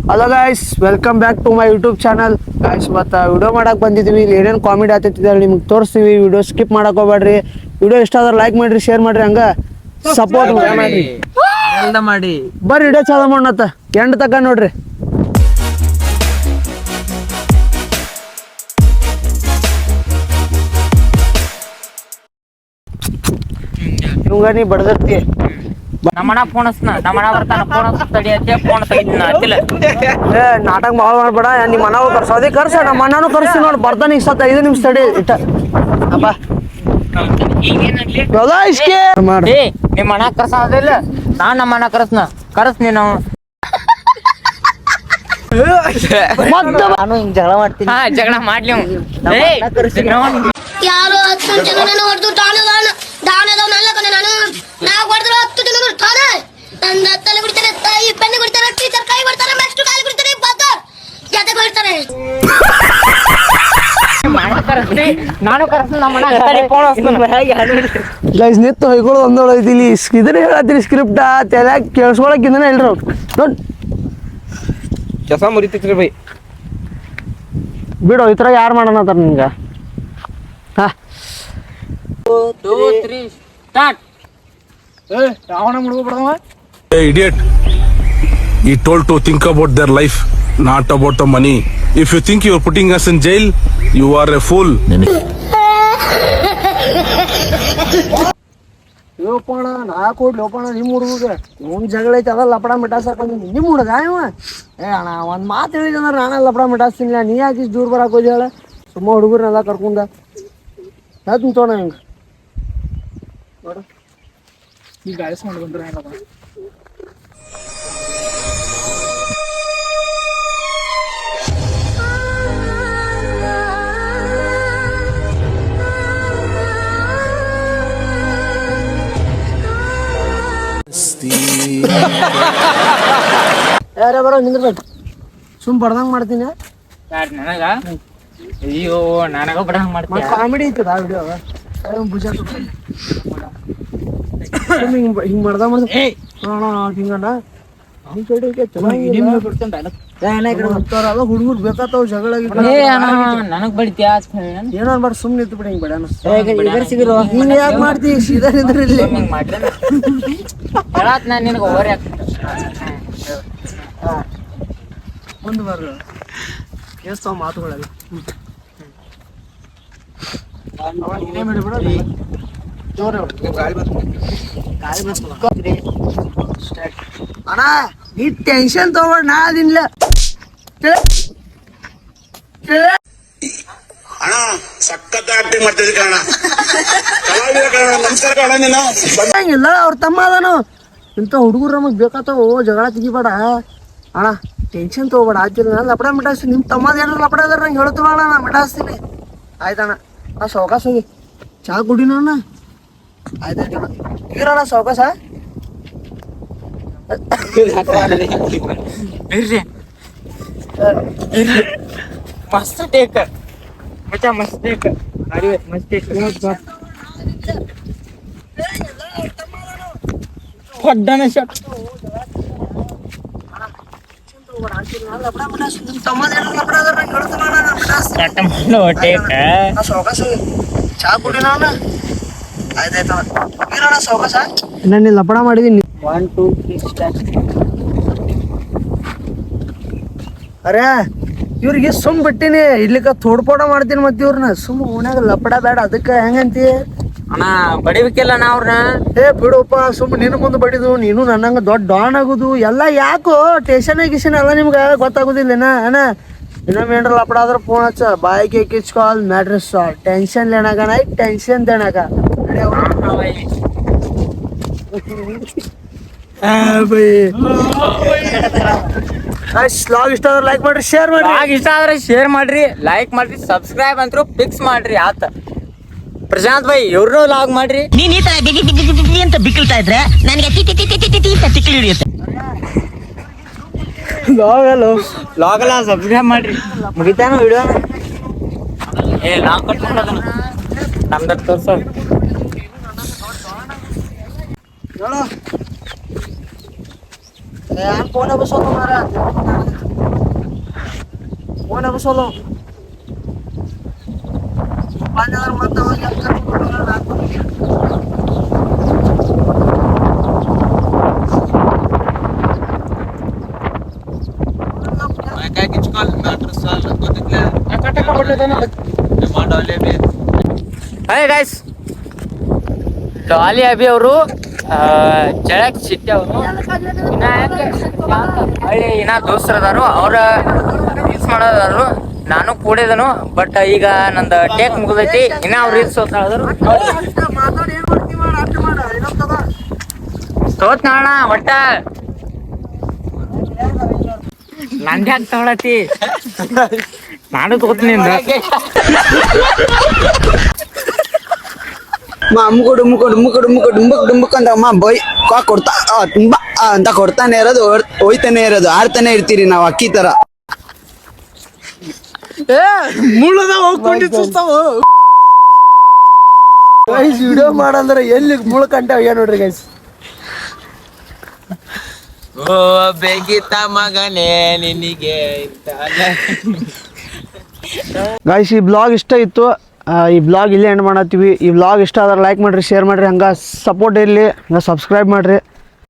Hello guys, welcome back to my YouTube channel. Guys ಮತ್ತು video ಮಾಡಕ್ಕೆ ಬಂದಿದ್ವಿ. ಇಲ್ಲಿ ಏನೇನು ಕಾಮಿಡಿ ಆಗ್ತೈತಿದೆ ನಿಮ್ಗೆ ತೋರಿಸ್ತೀವಿ. ವಿಡಿಯೋ ಸ್ಕಿಪ್ ಮಾಡಕ್ಕೆ ಹೋಗ್ಬೇಡ್ರಿ. ವಿಡಿಯೋ ಇಷ್ಟ ಆದ್ರೆ ಲೈಕ್ ಮಾಡಿರಿ, ಶೇರ್ ಮಾಡಿರಿ, ಹಂಗೆ ಸಪೋರ್ಟ್ ಮಾಡಿರಿ. ಬರ್ರಿ ವಿಡಿಯೋ ಚಾಲು ಮಾಡತ್ತ ಎಂಡ್ ತಕ ನೋಡ್ರಿ. ಇವಂಗ ನೀ ಬಡದತ್ತಿ ನಮ್ಮಣ್ಣ ಫೋನ್ ಹಚ್ನ, ನಮ್ಮಣ್ಣ ಬರ್ತಾನ, ಫೋನ್ ತಡಿ ಅಂತ ಫೋನ್ ತೆಗಿತೀನಿ ಅತ್ತಿಲ್ಲ. ಏ ನಾಟಕ ಭಾಳ ಮಾಡ್ಬೇಡ. ನಿಮ್ಮ ಮನವು ಕರ್ಸೋದೇ ಕರ್ಸ, ನಮ್ಮ ಅಣ್ಣನೂ ಕರ್ಸಿ ನೋಡಿ ಬರ್ತಾನೆ. ಈಗ ಸತ್ತ 5 ನಿಮಿಷ ತಡಿ ಇಟ್ಟ ಅಪ್ಪ ಏ ನಿಮ್ಮ ಅಣ್ಣ ಕರ್ಸೋದಿಲ್ಲ, ನಾನ್ ನಮ್ಮ ಅಣ್ಣ ಕರ್ಸ್ ನೀನು. ನಾನು ಹಿಂಗ್ ಜಗಳ ಮಾಡ್ತೀನಿ. ಜಗಳ ಮಾಡ್ಲಿ ಯಾರು 10 ಜನ ಹೊಡೆದು ದಾನದವನಲ್ಲ ಕಣೆ ನಾನು. ನಾವು ಹೊಡೆದ್ರೆ 10 ಜನ ತಾನೆ ನನ್ನ ತಲೆ ಬಿಡ್ತಾರೆ, ತಾಯಿ ಪೆನ್ನೆ ಬಿಡ್ತಾರೆ, ಟೀಚರ್ ಕೈ ಬಿಡ್ತಾರೆ, ಮಾಸ್ಟರ್ ಕಾಲು ಬಿಡ್ತಾರೆ, ಬಾದರ್ ಜೊತೆ ಬಿಡ್ತಾರೆ. ನಾನು ಕರ್ಸ್ತೀನಿ, ನಮ್ಮ ಅಣ್ಣ ಫೋನ್ ಹಚ್ತಾನೆ. ಗೈಸ್ ನಿತ್ತು ಹೊಯ್ಕೊಳ್ಳೋದು ಒಂದೊಳ ಐತಿಲಿ ಇದನ್ನ ಹೇಳತ್ತೀರಿ ಸ್ಕ್ರಿಪ್ಟ ತಲೆಯಾಗ ಕೇಳಿಸ್ಕೊಳಕ್ಕಿಂದನೇ ಹೇಳ್ರಿ ಅವ್ರು ನೋಡಿ ಕೆಲಸ ಮುರಿತೈತ್ರಿ ಬೈ. ಬಿಡು, ಈ ಥರ ಯಾರು ಮಾಡೋಣತ್ತಾರ ನಿಂಗೆ? ಹಾಂ 2 3 ಸ್ಟಾರ್ಟ್. ರಾವಣ ಮುಡ್ಕೊಬಿಡವ. Hey idiot, he told to think about their life, not about the money. If you think you are putting us in jail, you are a fool. ಲೋಪಣ ನಾ ಕೊಡ್ ಲೋಪಣ ನಿಮ್ಮ ಹುಡುಗ ಇವ್ನ ಜಗಳ ಐತಿ ಅದ ಲಪಡ ಮಿಟಾಸಕ್ ನಿಮ್ಮ ಹುಡುಗ ಇವ. ಅಣ್ಣ ಒಂದು ಮಾತು ಹೇಳಿದಂದ್ರೆ ನಾನೇ ಲಪಡ ಮಿಟಾಸ್ತೀನಿಲ್ಲ. ನೀ ಯಾಕೆ ಇಷ್ಟು ದೂರ ಬರಕ್ಕೆ ಹೋಗಿ ಹೇಳ? ಸುಮ್ಮ ಹುಡುಗರನ್ನೆಲ್ಲ ಕರ್ಕೊಂಡ ಹೇಳ್ತೀನಿ ತೋಣ ಹಿಂಗೆ ನೋಡು. ಈ ಗಾಯಸ್ಕೊಂಡು ಬಂದ್ರೆ ಏನದ ಯಾರೇ ಬರೋ ನಿಂದ್ರಬೇಕು. ಸುಮ್ ಬಡ್ದಂಗೆ ಮಾಡ್ತೀನಿ. ನನಗ ಅಯ್ಯೋ ನನಗ ಬಡಂಗ್ ಮಾಡ್ತೀನಿ. ಕಾಮಿಡಿ ಐತದ ಆ ವಿಡಿಯೋ ಭುಜ ಹಿಂಗ್ ಮಾಡ್ದ ಹಿಂಗಣ್ಣ ಹುಡುಗರು ಬೇಕಾತಾವ್ ಜಗಳ ನನಗ್ ಬಡಿತ್ಯಾ ಏನೋ ಅನ್ಬಾರ್ದು ಸುಮ್ನೆ ಇತ್ತು ಬಿಡಿ. ಹಿಂಗ್ ಬೇಡ ನೀನ್ ಯಾಕೆ ಮಾಡ್ತಿ? ಸೀದಾ ನಿಂದ್ರಿ ಇಲ್ಲಿ. ನಾನು ನಿನಗೆ ಓವರ್ ಮುಂದೆ ಬರ್ರಿ ಕೇಳಿಸ್ತಾವ ಮಾತುಗಳೆಲ್ಲ. ಅಣ್ಣ ನೀ ಟೆನ್ಷನ್ ತಗೋಬೇಡ, ನಾ ಅದಿನ್ಲ. ಅಣ್ಣ ಸಖತ್ ಆಕ್ಟಿಂಗ್ ಮಾಡ್ತಿದ್ದೆ ಕಣ. ನಮಸ್ಕಾರ ಕಣ. ನೀನು ಹಂಗಿಲ್ಲ, ಅವ್ರ ತಮ್ಮ ಅದಾನು. ಇಂಥ ಹುಡುಗರು ನಮಗ್ ಬೇಕಾತಾವ, ಜಗಳ ತೆಗಿಬೇಡ ಅಣ್ಣ. ಟೆನ್ಷನ್ ತಗೋಬೇಡ, ಆಯ್ತಿಲ್ಲ. ನಾನು ಲಪಡ ಮಿಟಾಸ್ತೀನಿ. ನಿಮ್ಮ ತಮ್ಮದ ಏನಾರು ಲಪಡ ಅದಾರ ನಂಗೆ ಹೇಳ್ತೀವಣ, ನಾ ಮಿಟಾಸ್ತೀನಿ. ಆಯ್ತಣ್ಣ. ಆ ಸಾವಕಾಶ ಹೋಗಿ ಚಾ ಕುಡಿನ ಅಣ್ಣ. ಆಯ್ತಾಯ್ತಣ್ಣ. ಇರೋಣ ಸಾವಕಾಶ. ಮಸ್ತ್ ಟೇಕ್ ಮಚ್ಚ, ಮಸ್ತ್ ಟೇಕ್ ಮಸ್ತ್ ಟೇಕ್. ಹೊಡ್ಡನ ಶಾಟ್. ಚಾ ಕುಡಿನ ಅಣ್ಣ. ಆಯ್ತಾಯ್ತಣ್ಣ. ಇರೋಣ ಸಾವಕಾಶ. ನಾನು ಲಪಡ ಮಾಡಿದೀನಿ. 1 2 3 ಸ್ಟಾರ್ಟ್. ಅರೆ ಇವ್ರಿಗೆ ಸುಮ್ ಬಿಟ್ಟಿನಿ ಇಡ್ಲಿಕ್ಕ ತೋಡ್ಪೋಟ ಮಾಡ್ತೀನಿ. ಮತ್ತೆ ಇವ್ರನ್ನ ಸುಮ್ ಓಣ್ಯಾಗ ಲಪಡ ಬೇಡ, ಅದಕ್ಕೆ ಹೆಂಗಂತಿ ಅಣ್ಣ ಬಡಿಬೇಕಿಲ್ಲ ನಾ ಅವ್ರನ್ನ. ಬಿಡುಪ್ಪ, ಸುಮ್ ನಿನ್ನ ಮುಂದೆ ಬಡಿದು ನೀನು ನನ್ನಂಗ ದೊಡ್ಡ ಡಾನ್ ಆಗುದು ಎಲ್ಲ ಯಾಕೋ? ಟೇಷನ್ ಗಿಷನ್ ಎಲ್ಲ ನಿಮ್ಗೆ ಗೊತ್ತಾಗುದಿಲ್ಲ ಅಣ್ಣ. ಇನ್ನೊಮ್ಮೆ ಏನ್ರ ಲಪಡ ಆದ್ರೆ ಫೋನ್ ಹಚ್ಚ. ಬಾಯಿಗೆ ಕಿಚ್ಕಾಲ್ ಮ್ಯಾಟ್ರ್ ಸಾಲ್. ಟೆನ್ಷನ್ ಲೇನಾಗ ನೈ ಟೆನ್ಷನ್ ದೇನಾಗ. ಲಾಗ್ ಇಷ್ಟ ಆದ್ರೆ ಲೈಕ್ ಮಾಡ್ರಿ, ಶೇರ್ ಮಾಡ್ರಿ. ಇಷ್ಟ ಆದ್ರೆ ಶೇರ್ ಮಾಡ್ರಿ, ಲೈಕ್ ಮಾಡ್ರಿ, ಸಬ್ಸ್ಕ್ರೈಬ್ ಅಂತೂ ಫಿಕ್ಸ್ ಮಾಡ್ರಿ. ಆತ ಪ್ರಶಾಂತ್ ಭಾಯ್ ಇವ್ರನ್ನೂ ಲಾಗ್ ಮಾಡ್ರಿ. ನೀನ್ ಈ ತರ ಗಿಗಿ ಅಂತ ಬಿಕ್ಕಳ್ತಾ ಇದ್ರೆ ನನಗೆ ತಿಕ್ಕಿ ಹಿಡಿಯುತ್ತೆ. ಲಾಗ್ ಎಲ್ಲ ಸಬ್ಸ್ಕ್ರೈಬ್ ಮಾಡ್ರಿ. ಮುಗಿತಾನ ವಿಡಿಯೋ. ಲಾಗ್ ಕಟ್ ಮಾಡೋದನ್ನ ನಮ್ದ ತೋರ್ಸ. ಹೇಳೋ ಫೋನ್ ಬಸೋತ ಮಾರ ಅವನ ಬಸೋಲು ಮತ್ತೆ ಹಾಯ್ ಗೈಸ್, ಡಾಲಿ ಅಭಿ ಅವರು ಜಳಕ್ ಚಿಟ್ಟೆ ಅವರು ಇನ್ನ ದೋಸ್ತರು ಅದಾರು, ಅವ್ರ ರೀಲ್ಸ್ ಮಾಡೋದಾರು. ನಾನು ಕೂಡಿದನು, ಬಟ್ ಈಗ ನಂದು ಟೇಕ್ ಮುಗಿದೈತಿ. ಇನ್ನ ಅವ್ರ ರೀಲ್ಸ್ ಹೋದ್ರು ತೋತ್ ನಾಣ ಒಟ್ಟ ನಂದೆ ಆಗ್ತಾ ಹೊಳತಿ. ನಾನು ತಗೋತೀನಿ ಡುಂಬಕ್ ಅಂತ ಅಮ್ಮ ಬೈ ಕೊಡ್ತಾ ತುಂಬಾ ಅಂತ ಕೊಡ್ತಾನೆ ಇರೋದು, ಹೋಯ್ತಾನೆ ಇರೋದು, ಆಡ್ತಾನೆ ಇರ್ತೀರಿ ನಾವು ಅಕ್ಕಿ ತರ. ವಿಡಿಯೋ ಮಾಡಂದ್ರೆ ಎಲ್ಲಿ ಮುಳ್ಕಂಟಾವ ಏನ್ ನೋಡ್ರಿ ಗೈಸ್. ಓ ಬೇಕಿತ್ತ ಮಗನೇ ನಿನಗೆ ಗಾಯ್ಸ್, ಈ ಬ್ಲಾಗ್ ಇಷ್ಟ ಇತ್ತು. ಈ ಬ್ಲಾಗ್ ಇಲ್ಲೇ ಎಂಡ್ ಮಾಡತ್ತೀವಿ. ಈ ಬ್ಲಾಗ್ ಇಷ್ಟ ಆದ್ರೆ ಲೈಕ್ ಮಾಡಿರಿ, ಶೇರ್ ಮಾಡಿರಿ, ಹಂಗೆ ಸಪೋರ್ಟ್ ಇರಲಿ, ಹಂಗೆ ಸಬ್ಸ್ಕ್ರೈಬ್ ಮಾಡಿರಿ.